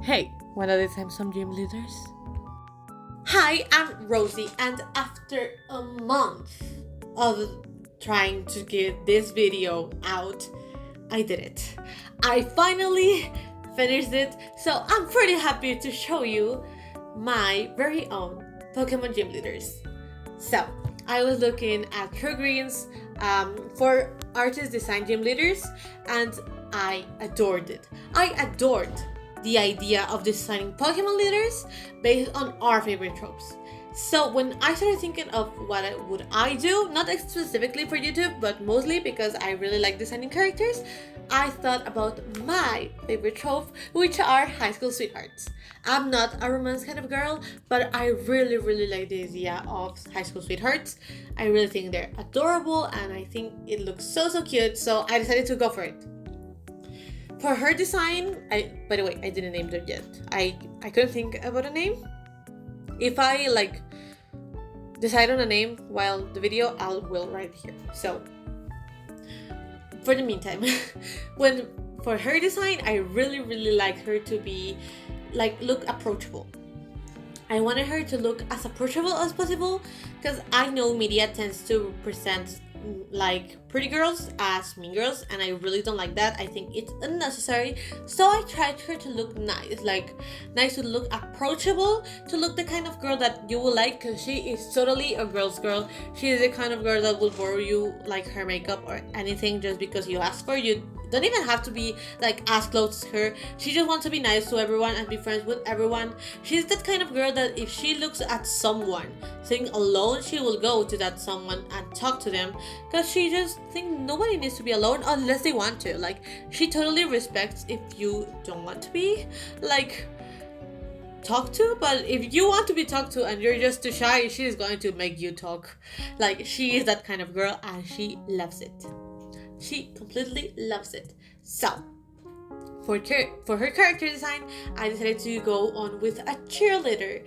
Hey, wanna design some gym leaders? Hi, I'm Rosie, and after a month of trying to get this video out, I did it. I finally finished it, so I'm pretty happy to show you my very own Pokemon gym leaders. So, I was looking at True Greens for artist design gym leaders, and I adored it. I adored the idea of designing Pokemon leaders based on our favorite tropes. So when I started thinking of would I do, not specifically for YouTube, but mostly because I really like designing characters, I thought about my favorite trope, which are high school sweethearts. I'm not a romance kind of girl, but I really like the idea of high school sweethearts. I really think they're adorable and I think it looks so cute, so I decided to go for it. For her design, by the way, I didn't name them yet. I couldn't think about a name. If I decide on a name while the video, I will write here. So for the meantime, for her design, I really like her to be look approachable. I wanted her to look as approachable as possible because I know media tends to present pretty girls as mean girls, and I really don't like that. I think it's unnecessary, so I tried her to look nice, nice to look approachable, to look the kind of girl that you will like, because she is totally a girl's girl. She is the kind of girl that will borrow you her makeup or anything just because you ask for. You don't even have to be as close as her. She just wants to be nice to everyone and be friends with everyone. She's that kind of girl that if she looks at someone sitting alone, she will go to that someone and talk to them, because she just thinks nobody needs to be alone unless they want to. She totally respects if you don't want to be talked to, but if you want to be talked to and you're just too shy, she is going to make you talk. She is that kind of girl and she loves it. She completely loves it. So, for her character design, I decided to go on with a cheerleader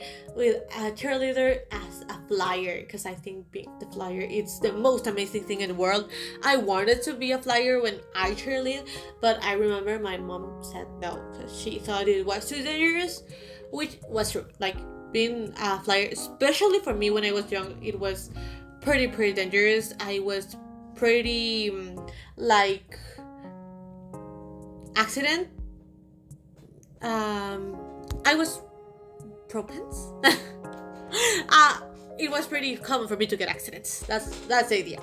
as a flyer, because I think being the flyer, it's the most amazing thing in the world. I wanted to be a flyer when I cheerlead, but I remember my mom said no because she thought it was too dangerous, which was true. Being a flyer, especially for me when I was young, it was pretty dangerous. I was pretty accident. I was propense. It was pretty common for me to get accidents. That's the idea.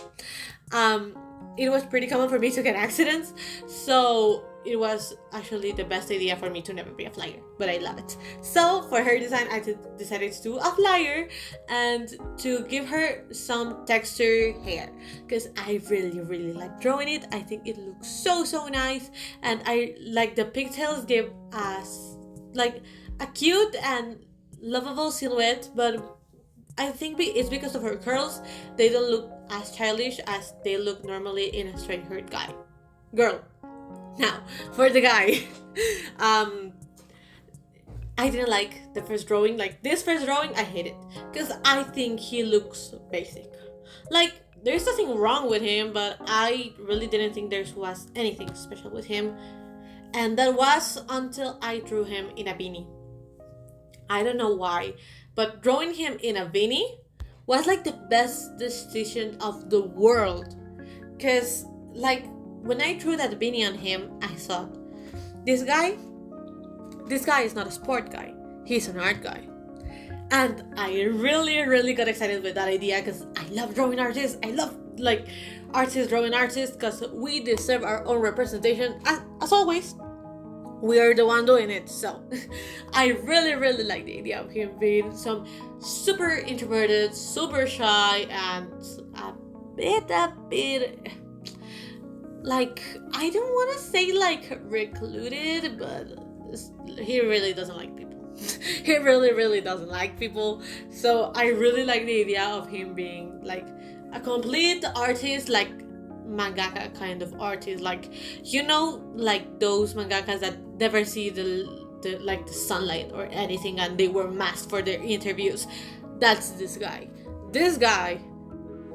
It was pretty common for me to get accidents, so it was actually the best idea for me to never be a flyer, but I love it. So for her design, I decided to do a flyer and to give her some texture hair, because I really like drawing it. I think it looks so nice, and I like the pigtails give us a cute and lovable silhouette, but I think it's because of her curls. They don't look as childish as they look normally in a straight-haired girl. Now, for the guy, I didn't like the first drawing. This first drawing, I hate it because I think he looks basic. There's nothing wrong with him, but I really didn't think there was anything special with him. And that was until I drew him in a beanie. I don't know why, but drawing him in a beanie was the best decision of the world. Because, when I drew that beanie on him, I thought, this guy is not a sport guy. He's an art guy. And I really got excited with that idea, because I love drawing artists. I love, artists drawing artists, because we deserve our own representation. As always, we are the one doing it. So I really like the idea of him being some super introverted, super shy, and a bit I don't want to say recluded, but he really doesn't like people. He really doesn't like people. So I really like the idea of him being a complete artist, mangaka kind of artist, those mangakas that never see the sunlight or anything, and they wear masks for their interviews. That's this guy.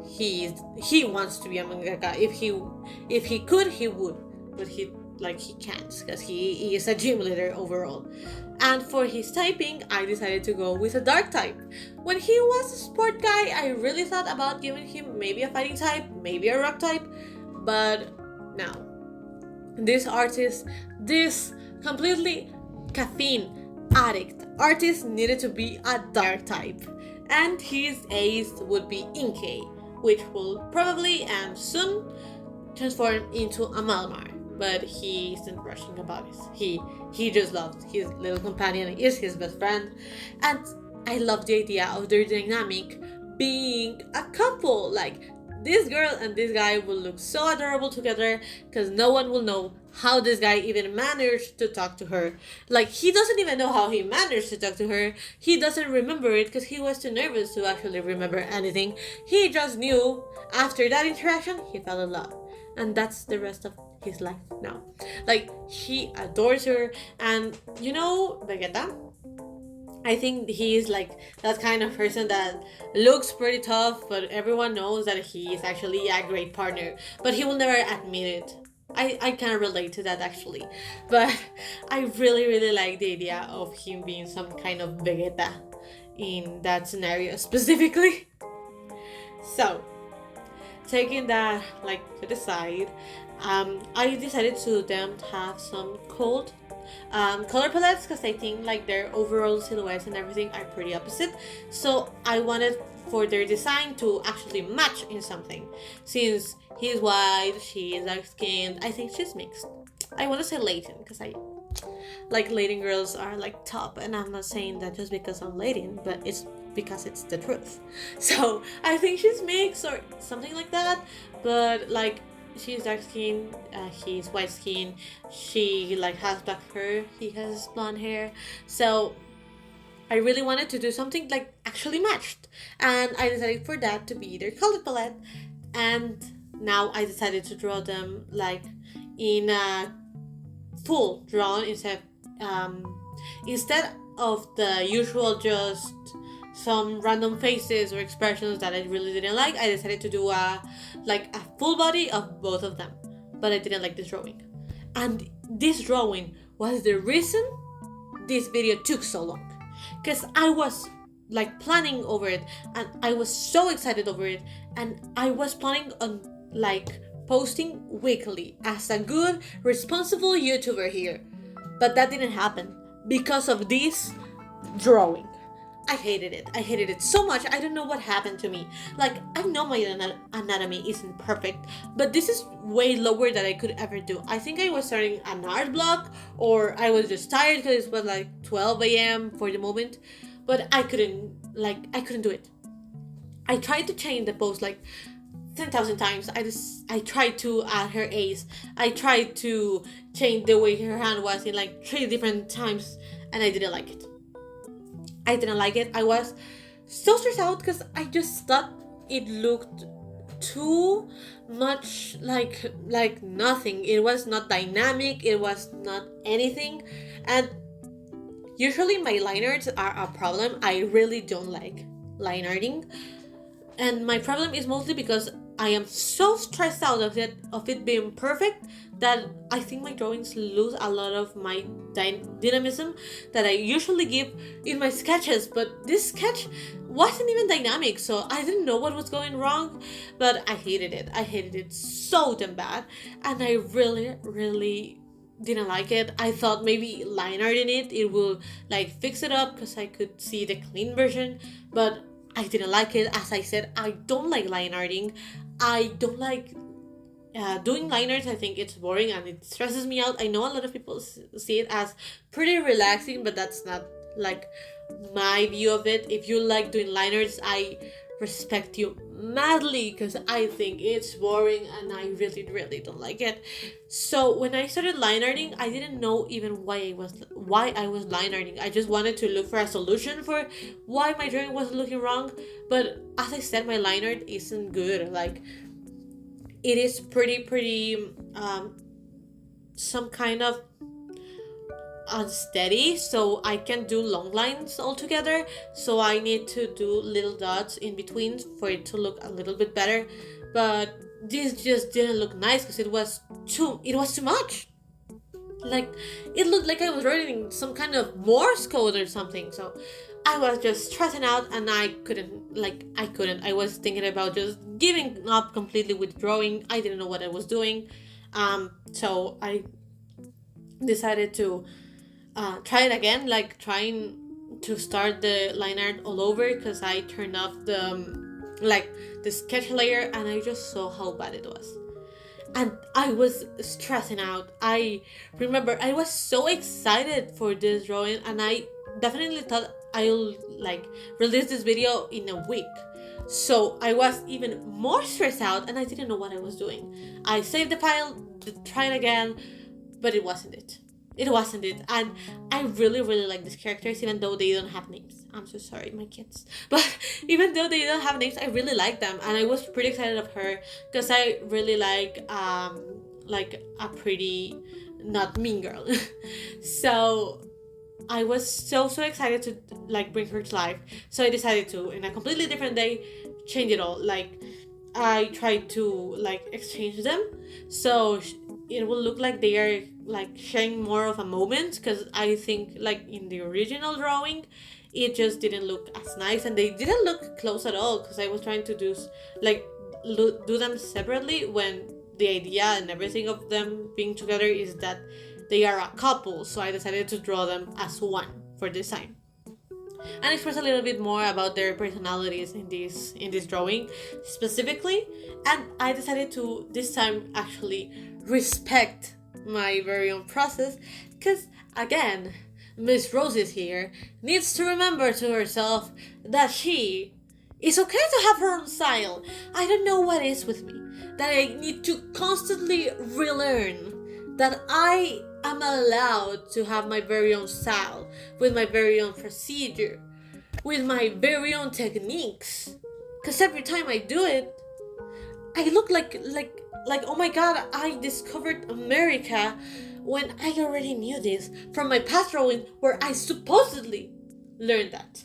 He wants to be a mangaka. If he could, he would, but he like he can't because he is a gym leader overall. And for his typing, I decided to go with a dark type. When he was a sport guy, I really thought about giving him maybe a fighting type, maybe a rock type, but no. This artist, this completely caffeine addict artist needed to be a dark type, and his ace would be Inkay, which will probably and soon transform into a Malamar. But he isn't rushing about it. He just loves his little companion, is his best friend, and I love the idea of their dynamic being a couple. Like this girl and this guy will look so adorable together because no one will know how this guy even managed to talk to her. Like he doesn't even know how he managed to talk to her. He doesn't remember it because he was too nervous to actually remember anything. He just knew after that interaction he fell in love. And that's the rest of his life now. Like he adores her, and you know Vegeta, I think he is like that kind of person that looks pretty tough, but everyone knows that he is actually a great partner, but he will never admit it. I can relate to that actually, but I really like the idea of him being some kind of Vegeta in that scenario specifically. So taking that like to the side, I decided to them to have some cold color palettes because I think like their overall silhouettes and everything are pretty opposite. So I wanted for their design to actually match in something. Since he's white, she is dark skinned, I think she's mixed. I want to say Latin because I like Latin girls are like top, and I'm not saying that just because I'm Latin, but it's because it's the truth. So I think she's mixed or something like that, but like she's dark skinned, he's white skinned, she like has black hair, he has blonde hair. So I really wanted to do something like actually matched, and I decided for that to be their color palette. And now I decided to draw them like in a full drawn instead of the usual just some random faces or expressions that I really didn't like. I decided to do a full body of both of them, but I didn't like this drawing, and this drawing was the reason this video took so long, because I was like planning over it and I was so excited over it, and I was planning on like posting weekly as a good responsible YouTuber here, but that didn't happen because of this drawing. I hated it. I hated it so much. I don't know what happened to me. Like, I know my anatomy isn't perfect, but this is way lower than I could ever do. I think I was starting an art block, or I was just tired because it was like 12 a.m. for the moment, but I couldn't do it. I tried to change the post like 10,000 times. I tried to add her ace. I tried to change the way her hand was in like 3 different times, and I didn't like it. I was so stressed out because I just thought it looked too much like nothing. It was not dynamic. It was not anything. And usually my line arts are a problem. I really don't like line arting. And my problem is mostly because I am so stressed out of it being perfect that I think my drawings lose a lot of my dynamism that I usually give in my sketches. But this sketch wasn't even dynamic, so I didn't know what was going wrong, but I hated it. I hated it so damn bad, and I really didn't like it. I thought maybe line art in it will like fix it up because I could see the clean version, but I didn't like it. As I said, I don't like line arting. I don't like doing line arts. I think it's boring and it stresses me out. I know a lot of people see it as pretty relaxing, but that's not like my view of it. If you like doing line arts, I respect you madly because I think it's boring and I really don't like it. So when I started line arting, I didn't know even why I was line arting. I just wanted to look for a solution for why my drawing wasn't looking wrong. But as I said, my line art isn't good. Like, it is pretty some kind of unsteady, so I can do long lines altogether, so I need to do little dots in between for it to look a little bit better. But this just didn't look nice because it was too much. like it looked like I was writing some kind of Morse code or something. So I was just stressing out, and I couldn't. I was thinking about just giving up completely with drawing. I didn't know what I was doing. So I decided to try it again, like trying to start the line art all over, because I turned off the sketch layer, and I just saw how bad it was. And I was stressing out. I remember I was so excited for this drawing, and I definitely thought I'll release this video in a week. So I was even more stressed out, and I didn't know what I was doing. I saved the file, tried again, but it wasn't it. It wasn't it. And I really, really like these characters, even though they don't have names. I'm so sorry, my kids. But even though they don't have names, I really like them. And I was pretty excited of her, because I really like a pretty, not mean girl. So I was so excited to bring her to life. So I decided to, in a completely different day, change it all. I tried to exchange them, so it will look like they are sharing more of a moment, because I think in the original drawing it just didn't look as nice, and they didn't look close at all, because I was trying to do do them separately, when the idea and everything of them being together is that they are a couple. So I decided to draw them as one for this time, and express a little bit more about their personalities in this drawing specifically. And I decided to this time actually respect my very own process, because again, Miss Roses here needs to remember to herself that she is okay to have her own style. I don't know what is with me, that I need to constantly relearn that I am allowed to have my very own style, with my very own procedure, with my very own techniques. Because every time I do it, I look like oh my god, I discovered America, when I already knew this from my past drawing, where I supposedly learned that.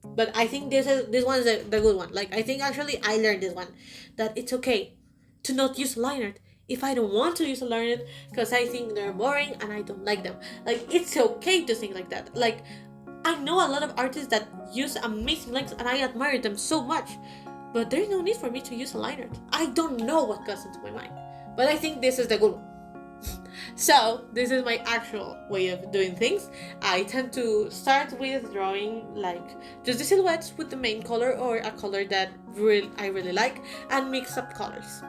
But I think this one is the good one. I think actually I learned this one, that it's okay to not use line art if I don't want to use a line art, because I think they're boring and I don't like them. It's okay to think like that. I know a lot of artists that use amazing lines, and I admire them so much, but there's no need for me to use a line art. I don't know what goes into my mind, but I think this is the good one. So this is my actual way of doing things. I tend to start with drawing just the silhouettes with the main color, or a color that I really like, and mix up colors.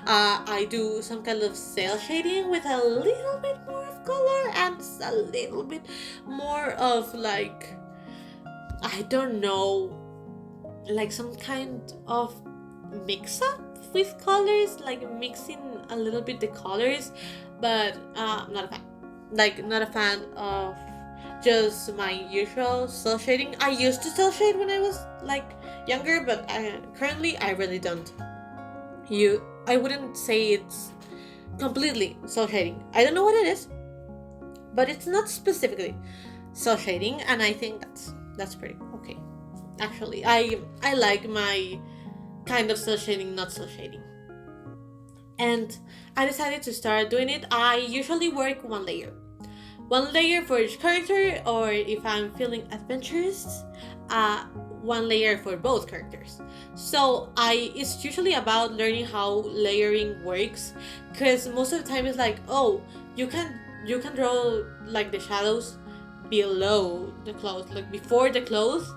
I do some kind of cel shading with a little bit more of color, and a little bit more of I don't know, some kind of mix up with colors, mixing a little bit the colors. But I'm not a fan. Not a fan of just my usual cel shading. I used to cel shade when I was younger, but currently I really don't. I wouldn't say it's completely cel shading. I don't know what it is, but it's not specifically cel shading, and I think that's pretty okay. Actually, I like my kind of cel shading, not cel shading. And I decided to start doing it. I usually work one layer for each character, or if I'm feeling adventurous, one layer for both characters. So it's usually about learning how layering works, because most of the time it's you can draw the shadows below the clothes, before the clothes,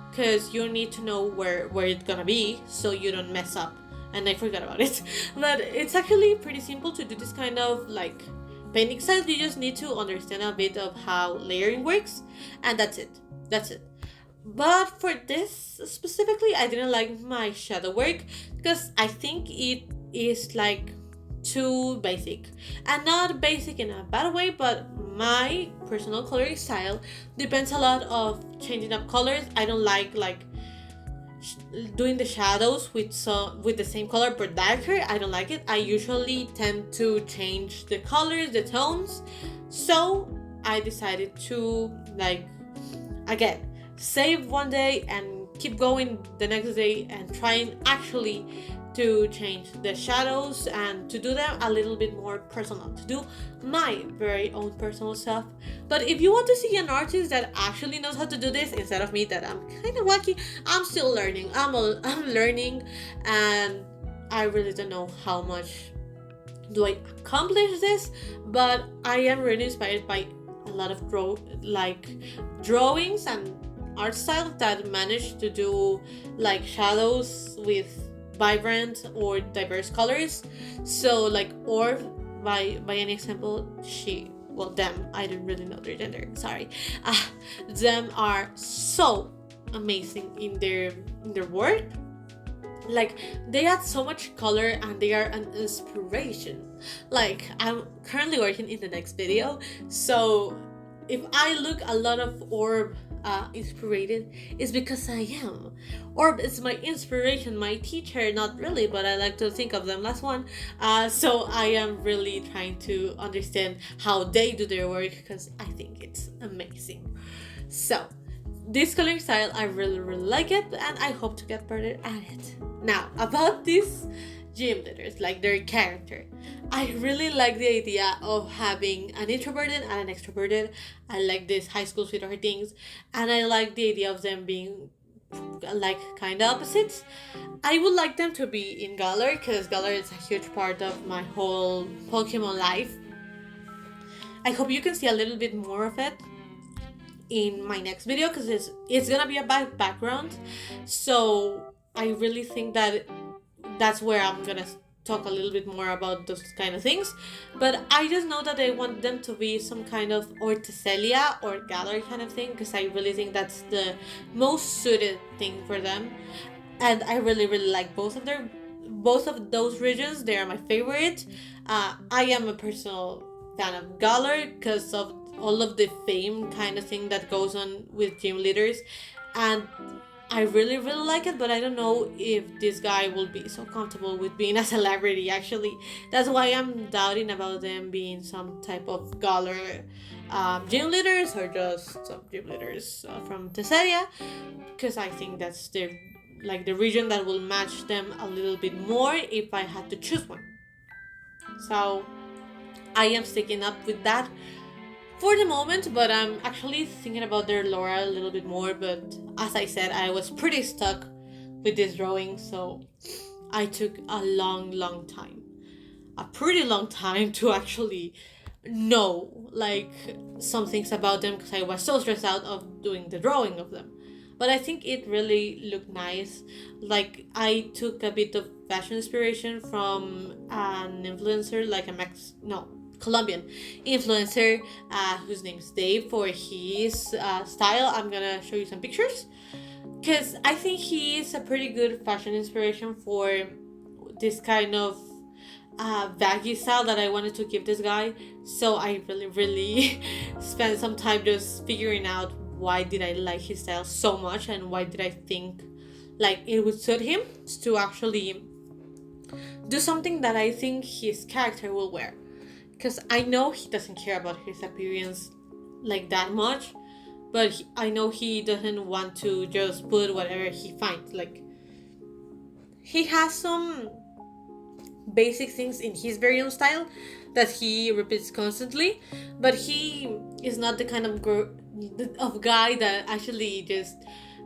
because you need to know where it's gonna be, so you don't mess up. And I forgot about it. But it's actually pretty simple to do this kind of painting styles. You just need to understand a bit of how layering works, and that's it. But for this specifically, I didn't like my shadow work, because I think it is too basic. And not basic in a bad way, but my personal coloring style depends a lot of changing up colors. I don't like doing the shadows with the same color but darker. I don't like it. I usually tend to change the colors, the tones. So I decided to again save one day and keep going the next day, and trying actually to change the shadows and to do them a little bit more personal, to do my very own personal stuff. But if you want to see an artist that actually knows how to do this instead of me, that I'm kind of wacky, I'm still learning. I'm learning, and I really don't know how much do I accomplish this, but I am really inspired by a lot of drawings and art styles that manage to do like shadows with vibrant or diverse colors. So like Orb, by an example, them, I don't really know their gender, sorry. Them are so amazing in their work. Like, they add so much color and they are an inspiration. Like, I'm currently working in the next video, so if I look a lot of Orb inspired, it's because I am. Orb is my inspiration, my teacher, not really, but I like to think of them as one. So I am really trying to understand how they do their work, because I think it's amazing. So this coloring style, I really like it, and I hope to get better at it. Now, about these gym leaders, like their character, I really like the idea of having an introverted and an extroverted. I like this high school sweetheart things, and I like the idea of them being like kind of opposites. I would like them to be in Galar, because Galar is a huge part of my whole Pokemon life. I hope you can see a little bit more of it in my next video, because it's gonna be about background. So I really think that that's where I'm gonna talk a little bit more about those kind of things. But I just know that I want them to be some kind of Orticelia or Galar kind of thing, because I really think that's the most suited thing for them. And I really like both of those regions. They are my favorite. I am a personal fan of Galar because of all of the fame kind of thing that goes on with gym leaders, and I really like it, but I don't know if this guy will be so comfortable with being a celebrity. Actually, that's why I'm doubting about them being some type of Galar gym leaders, or just some gym leaders from Tesseria, because I think that's the region that will match them a little bit more if I had to choose one. So I am sticking up with that for the moment, but I'm actually thinking about their lore a little bit more. But as I said, I was pretty stuck with this drawing, so I took a pretty long time to actually know like some things about them, because I was so stressed out of doing the drawing of them. But I think it really looked nice. Like, I took a bit of fashion inspiration from an influencer, like Colombian influencer, whose name is Dave, for his style. I'm gonna show you some pictures, because I think he is a pretty good fashion inspiration for this kind of baggy style that I wanted to give this guy. So I really spent some time just figuring out why did I like his style so much, and why did I think like it would suit him to actually do something that I think his character will wear. Because I know he doesn't care about his appearance like that much, but I know he doesn't want to just put whatever he finds. Like, he has some basic things in his very own style that he repeats constantly, but he is not the kind of guy that actually just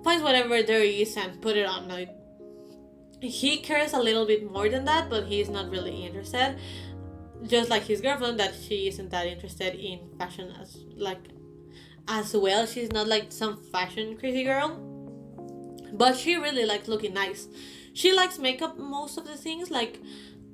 finds whatever there is and put it on. Like, he cares a little bit more than that, but he's not really interested. Just like his girlfriend, that she isn't that interested in fashion as well. She's not like some fashion crazy girl, but she really likes looking nice. She likes makeup most of the things. Like,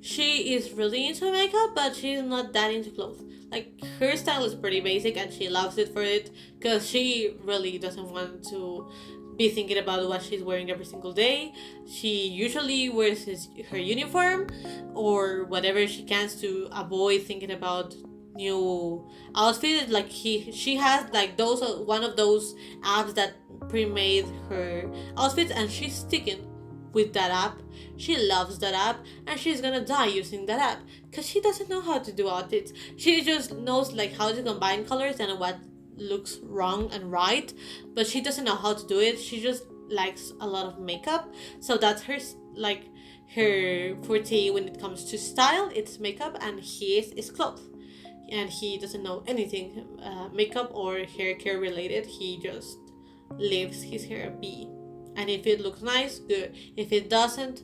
she is really into makeup, but she's not that into clothes. Like, her style is pretty basic, and she loves it for it, because she really doesn't want to be thinking about what she's wearing every single day. She usually wears her uniform or whatever she can to avoid thinking about new outfits. Like, she has like one of those apps that pre-made her outfits, and she's sticking with that app. She loves that app, and she's gonna die using that app, because she doesn't know how to do outfits. She just knows like how to combine colors and what looks wrong and right, but she doesn't know how to do it. She just likes a lot of makeup, so that's her forte when it comes to style, it's makeup, and his is clothes. And he doesn't know anything makeup or hair care related. He just leaves his hair be. And if it looks nice, good. If it doesn't,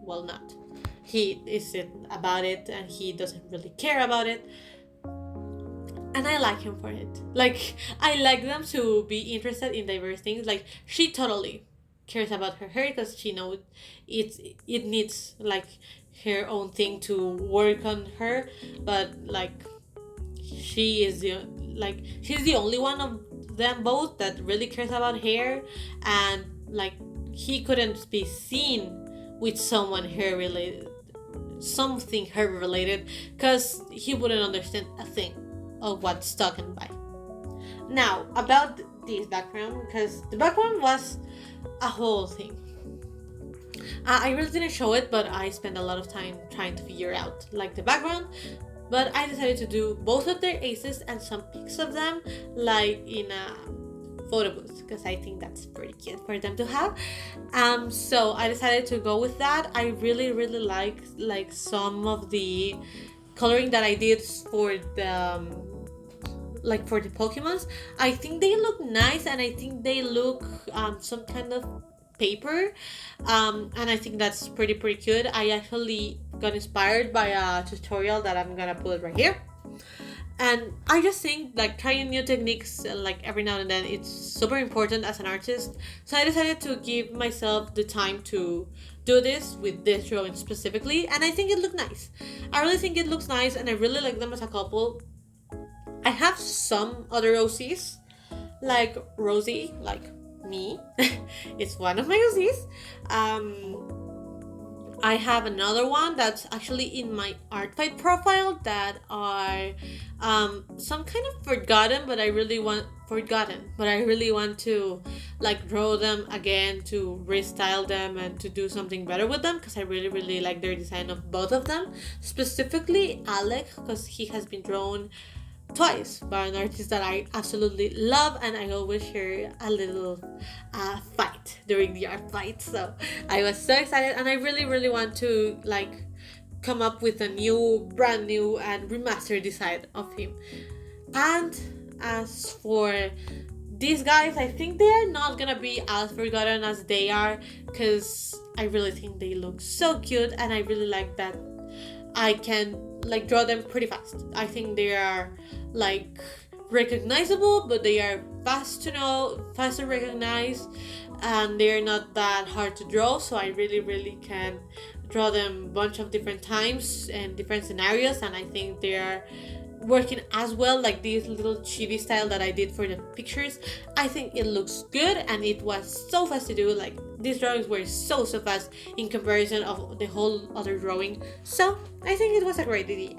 well, not. He isn't about it and he doesn't really care about it. And I like him for it. Like, I like them to be interested in diverse things. Like, she totally cares about her hair because she knows it needs like her own thing to work on her. But like, she's the only one of them both that really cares about hair, and like he couldn't be seen with something hair related, because he wouldn't understand a thing of what's talking by. Now about this background, because the background was a whole thing. I really didn't show it, but I spent a lot of time trying to figure out like the background. But I decided to do both of their aces and some pics of them, like in a photo booth, because I think that's pretty cute for them to have. So I decided to go with that. I really like some of the coloring that I did for the for the Pokemons. I think they look nice, and I think they look some kind of paper, and I think that's pretty cute. I actually got inspired by a tutorial that I'm gonna put right here, and I just think like trying new techniques like every now and then, it's super important as an artist. So I decided to give myself the time to do this with this drawing specifically, and I think it looked nice. I really think it looks nice, and I really like them as a couple. I have some other OCs, like Rosie, like me. It's one of my OCs. I have another one that's actually in my Artfight profile that are some kind of forgotten, but I really want to like draw them again, to restyle them and to do something better with them, because I really like their design of both of them, specifically Alec, because he has been drawn twice by an artist that I absolutely love, and I always share a little fight during the art fight. So I was so excited, and I really want to like come up with a brand new and remastered design of him. And as for these guys, I think they are not gonna be as forgotten as they are, because I really think they look so cute, and I really like that I can like draw them pretty fast. I think they are like recognizable, but they are fast to recognize, and they're not that hard to draw. So I really can draw them a bunch of different times and different scenarios, and I think they are working as well. Like this little chibi style that I did for the pictures, I think it looks good, and it was so fast to do. Like these drawings were so fast in comparison of the whole other drawing, so I think it was a great idea.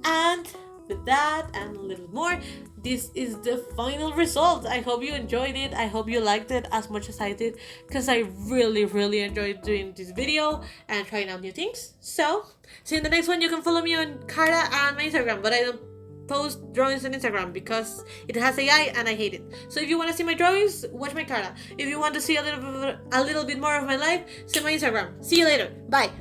And with that and a little more, this is the final result. I hope you enjoyed it. I hope you liked it as much as I did, because I really enjoyed doing this video and trying out new things. So see you in the next one. You can follow me on Carta and my Instagram, but I don't post drawings on Instagram because it has AI and I hate it. So if you want to see my drawings, watch my Carta. If you want to see a little bit more of my life, see my Instagram. See you later. Bye.